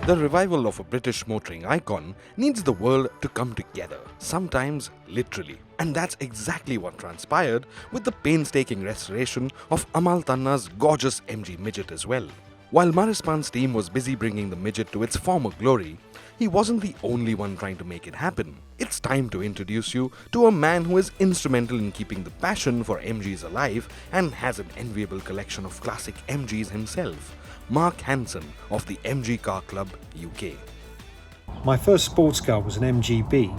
The revival of a British motoring icon needs the world to come together, sometimes literally. And that's exactly what transpired with the painstaking restoration of Amal Tanna's gorgeous MG Midget as well. While Marispan's team was busy bringing the Midget to its former glory, he wasn't the only one trying to make it happen. It's time to introduce you to a man who is instrumental in keeping the passion for MGs alive and has an enviable collection of classic MGs himself. Mark Hanson of the MG Car Club, UK. My first sports car was an MGB,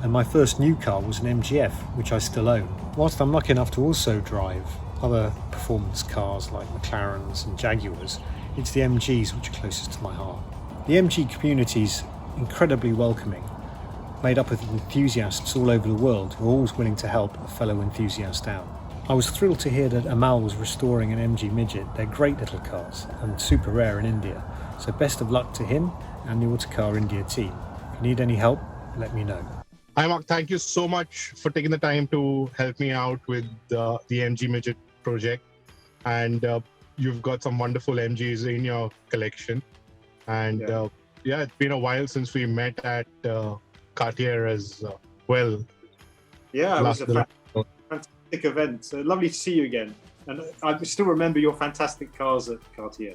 and my first new car was an MGF, which I still own. Whilst I'm lucky enough to also drive other performance cars like McLarens and Jaguars, it's the MGs which are closest to my heart. The MG community's incredibly welcoming, made up of enthusiasts all over the world who are always willing to help a fellow enthusiast out. I was thrilled to hear that Amal was restoring an MG Midget. They're great little cars and super rare in India. So best of luck to him and the Autocar India team. If you need any help, let me know. Hi Mark, thank you so much for taking the time to help me out with the MG Midget project. And you've got some wonderful MGs in your collection. And yeah, it's been a while since we met at Cartier as well. Yeah, it was a fantastic event. So lovely to see you again. And I still remember your fantastic cars at Cartier.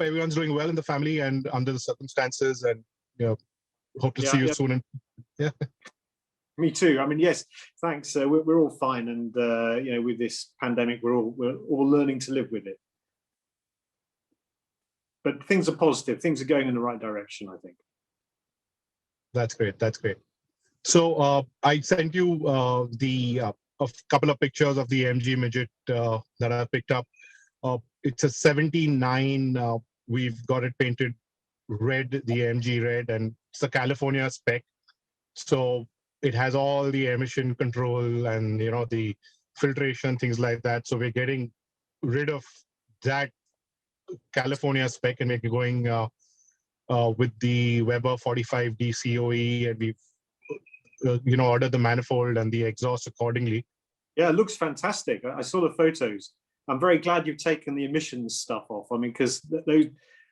Everyone's doing well in the family and under the circumstances, and hope to see you soon. And, Me too. I mean, yes, thanks. We're all fine, and with this pandemic, we're all learning to live with it. But things are positive. Things are going in the right direction, I think. That's great. That's great. So I sent you a couple of pictures of the MG Midget that I picked up. It's a 79. We've got it painted red, the MG red, and it's a California spec. So it has all the emission control and the filtration, things like that. So we're getting rid of that California spec and we're going with the Weber 45D COE, and we've ordered the manifold and the exhaust accordingly. Yeah, it looks fantastic. I saw the photos. I'm very glad you've taken the emissions stuff off. I mean, because those,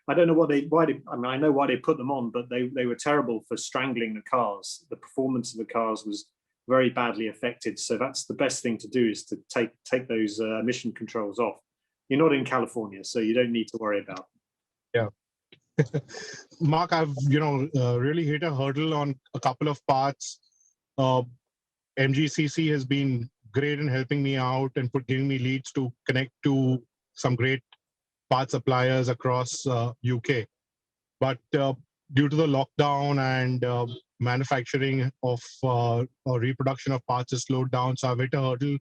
I don't know why they. I mean, I know why they put them on, but they were terrible for strangling the cars. The performance of the cars was very badly affected. So that's the best thing to do, is to take those emission controls off. You're not in California, so you don't need to worry about them. Yeah. Mark, I've really hit a hurdle on a couple of parts. MGCC has been great in helping me out and giving me leads to connect to some great part suppliers across UK. But due to the lockdown and manufacturing of or reproduction of parts is slowed down, so I've hit a hurdle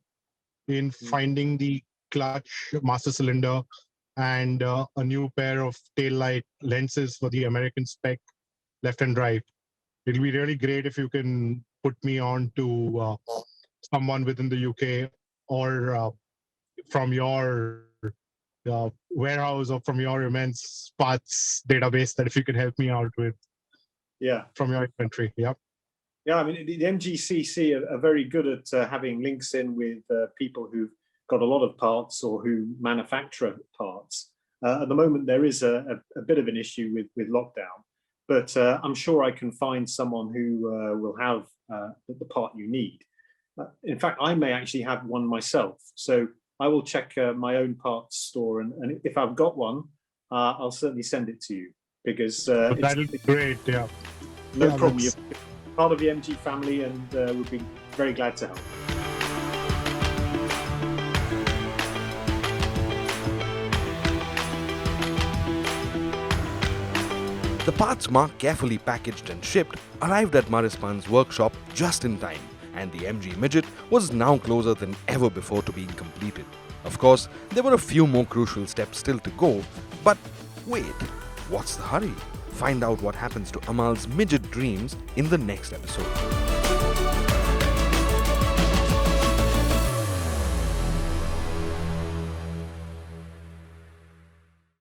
in finding the clutch, master cylinder, and a new pair of tail light lenses for the American spec left and right. It'll be really great if you can put me on to someone within the UK or from your warehouse or from your immense parts database, that if you could help me out with from your country. Yeah, I mean, the MGCC are very good at having links in with people who've got a lot of parts or who manufacture parts. At the moment, there is a bit of an issue with lockdown, but I'm sure I can find someone who will have the part you need. In fact, I may actually have one myself. So I will check my own parts store, and if I've got one, I'll certainly send it to you, because that'll be great. Yeah, no problem. You're part of the MG family, and we'll be very glad to help. The parts Mark carefully packaged and shipped arrived at Marispan's workshop just in time, and the MG Midget was now closer than ever before to being completed. Of course, there were a few more crucial steps still to go, but wait, what's the hurry? Find out what happens to Amal's Midget dreams in the next episode.